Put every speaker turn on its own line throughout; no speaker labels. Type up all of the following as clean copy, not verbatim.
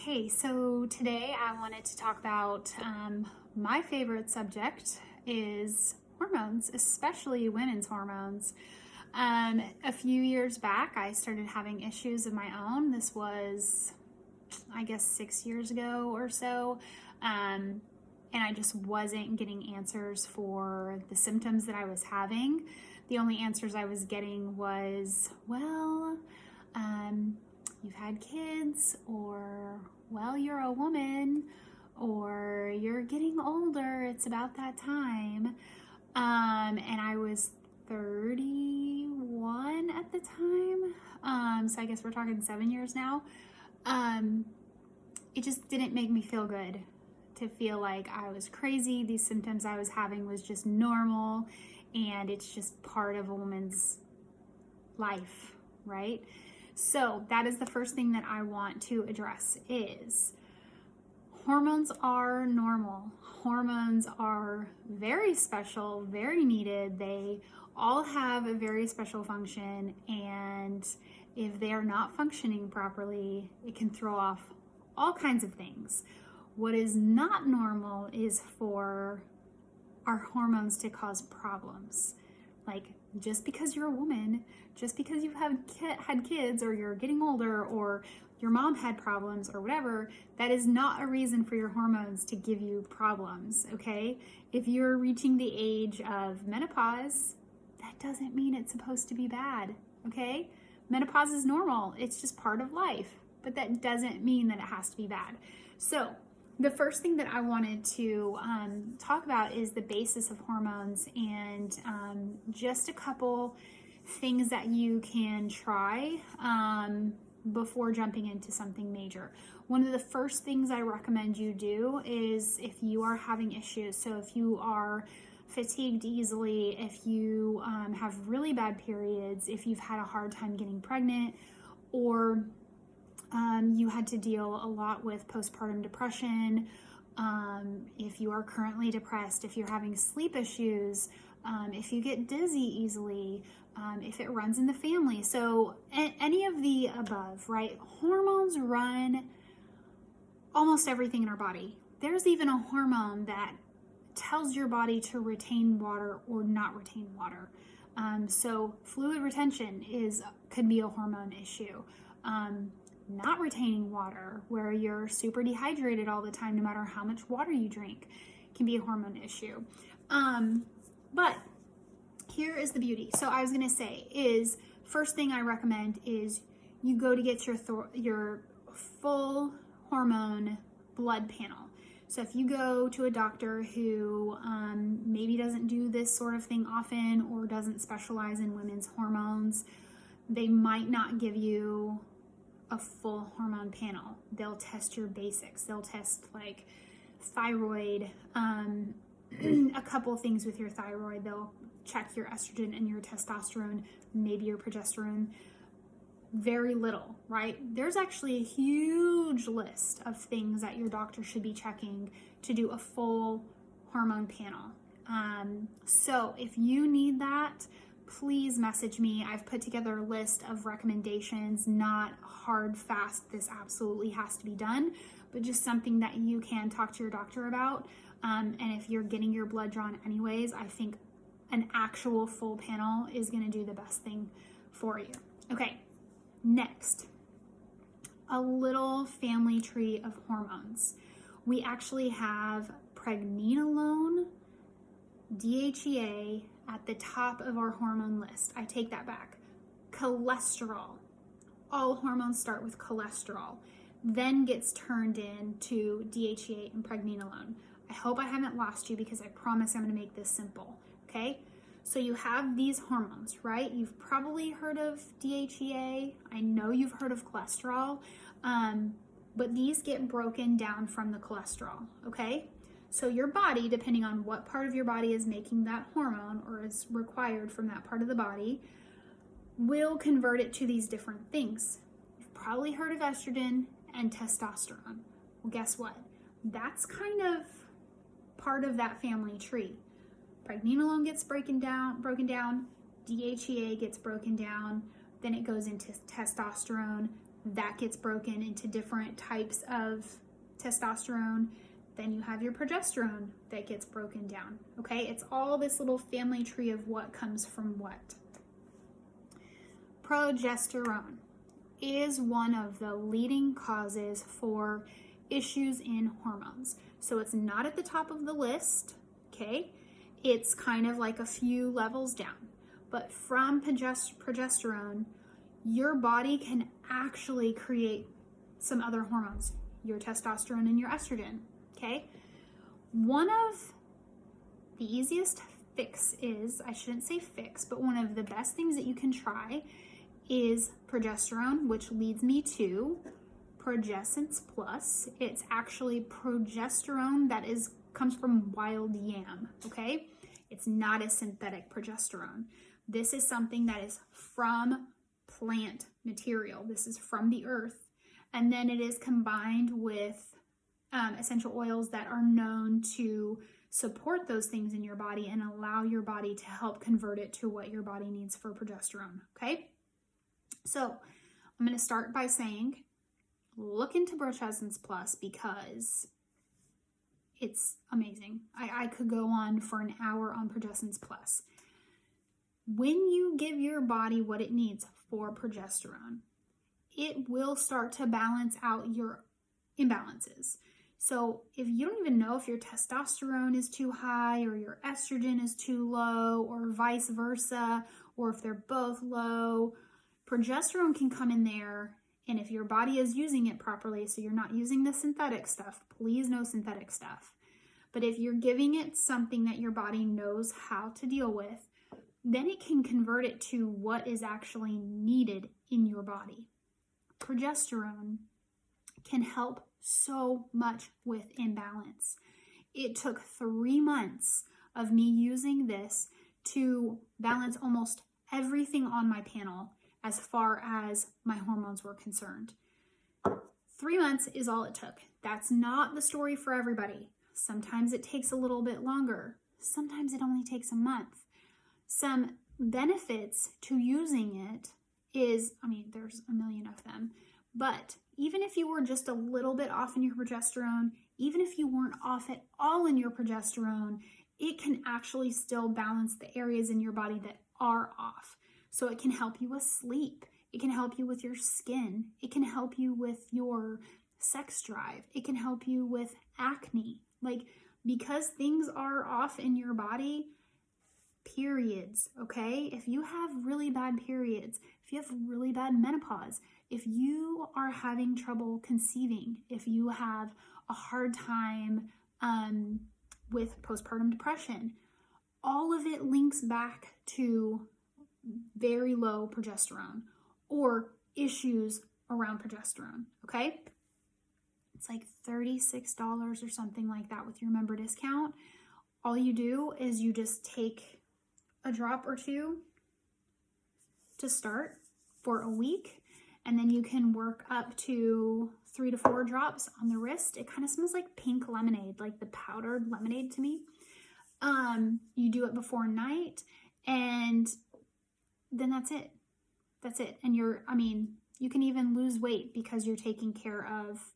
Okay, so today I wanted to talk about my favorite subject is hormones, especially women's hormones. A few years back, I started having issues of my own. This was, I guess, 6 years ago or so. And I just wasn't getting answers for the symptoms that I was having. The only answers I was getting was, you've had kids, or, well, you're a woman, or you're getting older, it's about that time. And I was 31 at the time. So I guess we're talking 7 years now. It just didn't make me feel good to feel like I was crazy. These symptoms I was having was just normal, and it's just part of a woman's life, right? So that is the first thing that I want to address is hormones are normal. Hormones are very special, very needed. They all have a very special function, and if they are not functioning properly, it can throw off all kinds of things. What is not normal is for our hormones to cause problems. Like, just because you're a woman, just because you've had kids, or you're getting older, or your mom had problems, or whatever, that is not a reason for your hormones to give you problems, okay? If you're reaching the age of menopause, that doesn't mean it's supposed to be bad, okay? Menopause is normal. It's just part of life, but that doesn't mean that it has to be bad. So the first thing that I wanted to talk about is the basis of hormones, and just a couple things that you can try before jumping into something major. One of the first things I recommend you do is if you are having issues, so if you are fatigued easily, if you have really bad periods, if you've had a hard time getting pregnant, or you had to deal a lot with postpartum depression, if you are currently depressed, if you're having sleep issues, if you get dizzy easily, if it runs in the family. So any of the above, right? Hormones run almost everything in our body. There's even a hormone that tells your body to retain water or not retain water. So fluid retention could be a hormone issue. Not retaining water, where you're super dehydrated all the time, no matter how much water you drink, can be a hormone issue. But here is the beauty. So I was going to say is, first thing I recommend is you go to get your full hormone blood panel. So if you go to a doctor who maybe doesn't do this sort of thing often, or doesn't specialize in women's hormones, they might not give you a full hormone panel. They'll test your basics. They'll test like thyroid, a couple things with your thyroid. They'll check your estrogen and your testosterone, maybe your progesterone. Very little, right? There's actually a huge list of things that your doctor should be checking to do a full hormone panel. So if you need that, please message me. I've put together a list of recommendations, not hard, fast, this absolutely has to be done, but just something that you can talk to your doctor about. And if you're getting your blood drawn anyways, I think an actual full panel is going to do the best thing for you. Okay, next, a little family tree of hormones. We actually have pregnenolone, DHEA at the top of our hormone list. I take that back. Cholesterol. All hormones start with cholesterol, then gets turned into DHEA and pregnenolone. I hope I haven't lost you, because I promise I'm going to make this simple, okay? So you have these hormones, right? You've probably heard of DHEA. I know you've heard of cholesterol, but these get broken down from the cholesterol, okay? So your body, depending on what part of your body is making that hormone or is required from that part of the body, will convert it to these different things. You've probably heard of estrogen and testosterone. Well, guess what? That's kind of part of that family tree. Pregnenolone gets broken down, DHEA gets broken down, then it goes into testosterone, that gets broken into different types of testosterone. Then you have your progesterone that gets broken down, okay? It's all this little family tree of what comes from what. Progesterone is one of the leading causes for issues in hormones. So it's not at the top of the list, okay? It's kind of like a few levels down. But from progesterone, your body can actually create some other hormones, your testosterone and your estrogen, okay? One of the easiest fix is, I shouldn't say fix, but one of the best things that you can try is progesterone, which leads me to Progessence Plus. It's actually progesterone that comes from wild yam, okay? It's not a synthetic progesterone. This is something that is from plant material. This is from the earth. And then it is combined with essential oils that are known to support those things in your body and allow your body to help convert it to what your body needs for progesterone, okay? So I'm going to start by saying, look into Progessence Plus because it's amazing. I could go on for an hour on Progessence Plus. When you give your body what it needs for progesterone, it will start to balance out your imbalances. So if you don't even know if your testosterone is too high or your estrogen is too low or vice versa, or if they're both low, progesterone can come in there. And if your body is using it properly, so you're not using the synthetic stuff, please no synthetic stuff. But if you're giving it something that your body knows how to deal with, then it can convert it to what is actually needed in your body. Progesterone can help so much with imbalance. It took 3 months of me using this to balance almost everything on my panel as far as my hormones were concerned. 3 months is all it took. That's not the story for everybody. Sometimes it takes a little bit longer. Sometimes it only takes a month. Some benefits to using it is, there's a million of them, but even if you were just a little bit off in your progesterone, even if you weren't off at all in your progesterone, it can actually still balance the areas in your body that are off. So it can help you with sleep. It can help you with your skin. It can help you with your sex drive. It can help you with acne. Because things are off in your body, periods, okay? If you have really bad periods, if you have really bad menopause, if you are having trouble conceiving, if you have a hard time with postpartum depression, all of it links back to very low progesterone or issues around progesterone, okay? It's like $36 or something like that with your member discount. All you do is you just take a drop or two to start for a week, and then you can work up to 3 to 4 drops on the wrist. It kind of smells like pink lemonade, like the powdered lemonade to me. You do it before night, and then that's it. That's it. And you can even lose weight because you're taking care of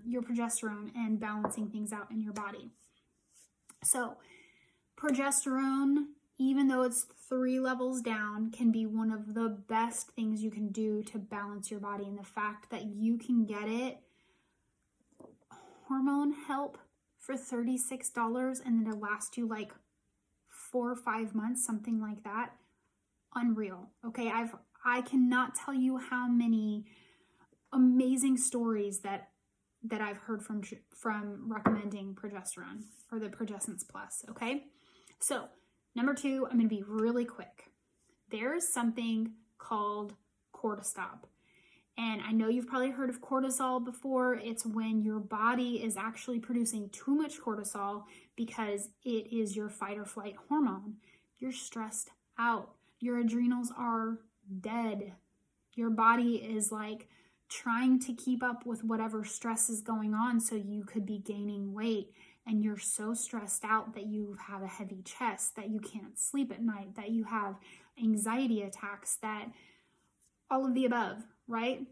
your progesterone and balancing things out in your body. So progesterone, even though it's 3 levels down, can be one of the best things you can do to balance your body. And the fact that you can get it, hormone help, for $36 and then it'll last you like 4 or 5 months, something like that. Unreal. Okay, I cannot tell you how many amazing stories that I've heard from recommending progesterone or the Progessence Plus. Okay, so number 2, I'm going to be really quick. There's something called cortisol. And I know you've probably heard of cortisol before. It's when your body is actually producing too much cortisol because it is your fight or flight hormone. You're stressed out. Your adrenals are dead. Your body is like trying to keep up with whatever stress is going on, so you could be gaining weight, and you're so stressed out that you have a heavy chest, that you can't sleep at night, that you have anxiety attacks, that all of the above, right?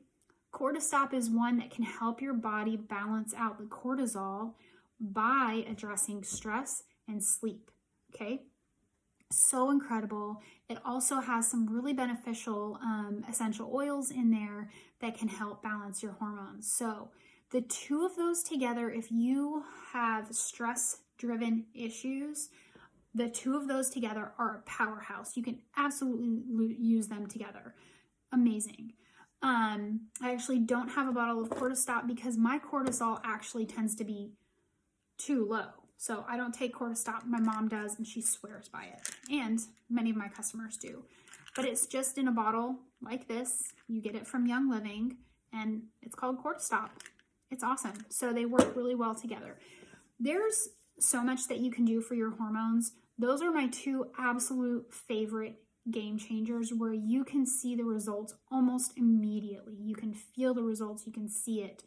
Cortistop is one that can help your body balance out the cortisol by addressing stress and sleep. Okay, so incredible. It also has some really beneficial essential oils in there that can help balance your hormones. So the two of those together, if you have stress-driven issues, the two of those together are a powerhouse. You can absolutely use them together. Amazing. I actually don't have a bottle of Cortistop because my cortisol actually tends to be too low. So I don't take Cortistop. My mom does, and she swears by it. And many of my customers do. But it's just in a bottle like this. You get it from Young Living, and it's called Cortistop. It's awesome. So they work really well together. There's so much that you can do for your hormones. Those are my two absolute favorite game changers where you can see the results almost immediately. You can feel the results, you can see it.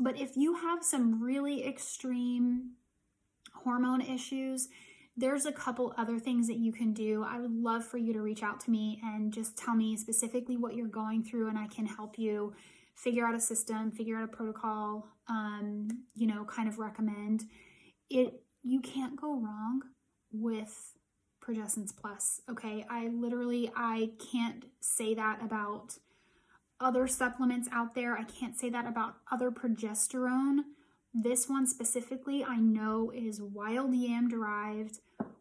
But if you have some really extreme hormone issues, there's a couple other things that you can do. I would love for you to reach out to me and just tell me specifically what you're going through, and I can help you figure out a system, figure out a protocol, kind of recommend it. You can't go wrong with Progessence Plus, okay? I can't say that about other supplements out there. I can't say that about other progesterone. This one specifically, I know is wild yam derived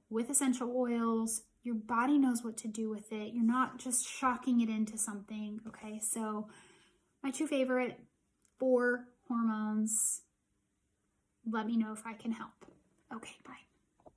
with essential oils. Your body knows what to do with it. You're not just shocking it into something, okay? So my two favorite for hormones. Let me know if I can help. Okay, bye.